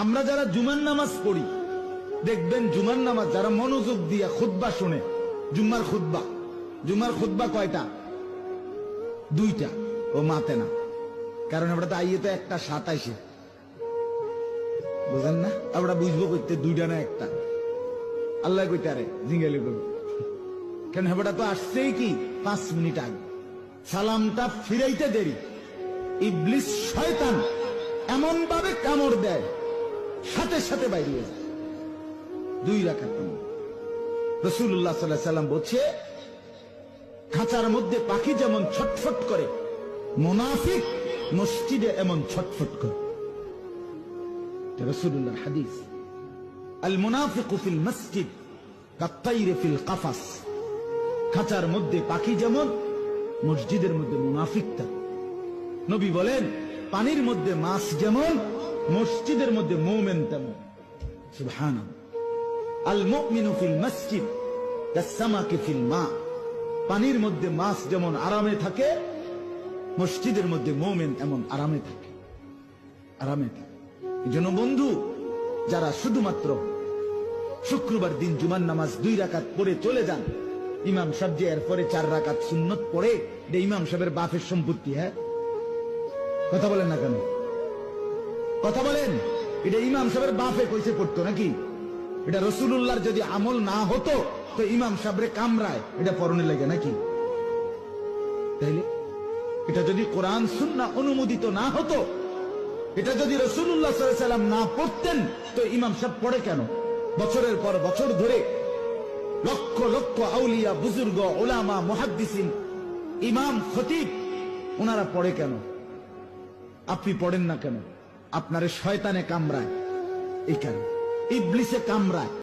আমরা যারা জুমার নামাজ পড়ি দেখবেন জুমার নামাজ যারা মনোযোগ দিয়ে খুতবা শুনে, জুমার খুতবা কয়টা? দুইটা। ও মাতে না, কারণ আমরা তো আইয়ে তো একটা 27-এ, বুঝেন না? আমরা বুঝবো করতে দুইটা না একটা। আল্লাহ কইতারে জিঙ্গালি করবো কেন? হেবাটা তো আসছেই কি 5 মিনিট আগে, সালামটা ফিরাইতে দেরি। ইবলিস শয়তান এমন ভাবে কামড় দেয়, সাথে সাথে বাইরে যায়। 2 রাকাত রাসূলুল্লাহ সাল্লাল্লাহু আলাইহি ওয়াসাল্লাম বলছে, খাঁচার মধ্যে পাখি যেমন ছটফট করে, মুনাফিক মসজিদে এমন ছটফট করে। রাসূলুল্লাহর হাদিস, আল মুনাফিকু ফিল মসজিদ কাত্তাইরি ফিল কাফাস। খাঁচার মধ্যে পাখি যেমন, মসজিদের মধ্যে মুনাফিকটা। নবী বলেন, পানির মধ্যে মাছ যেমন, মসজিদের মধ্যে মুমিন তেমন। সুবহানাল্লাহ। আল মুমিনু ফিল মসজিদ কাসসামাকি ফিল মা। পানির মধ্যে মাছ যেমন আরামে থাকে, মসজিদের মধ্যে মুমিন এমন আরামে থাকে। এজন্য বন্ধু, যারা শুধুমাত্র শুক্রবার দিন জুমার নামাজ 2 রাকাত পড়ে চলে যান, ইমাম সাহেব যে এরপরে 4 রাকাত সুন্নত পড়ে, এটা ইমাম সাহেবের বাপের সম্পত্তি। হ্যাঁ, কথা বলেন না কেন? কথা বলেন। এটা ইমাম সাহেবের বাপে কইছে পড়তো নাকি? এটা রাসূলুল্লাহর যদি আমল না হতো তো ইমাম সাহেবরে কামরায় এটা পরনে লাগে নাকি? তাইলে এটা যদি কোরআন সুন্নাহ অনুমোদিত না হতো, এটা যদি রাসূলুল্লাহ সাল্লাল্লাহু আলাইহি ওয়াসাল্লাম না পড়তেন, তো ইমাম সাহেব পড়ে কেন? বছরের পর বছর ধরে লক্ষ লক্ষ আউলিয়া, বুজুর্গ, উলামা, মুহাদ্দিসিন, ইমাম, খতিব, ওনারা পড়ে কেন? আপনি পড়েন না কেন? আপনারে শয়তানে কামড়ায়, এই কারণে ইবলিসে কামড়ায়।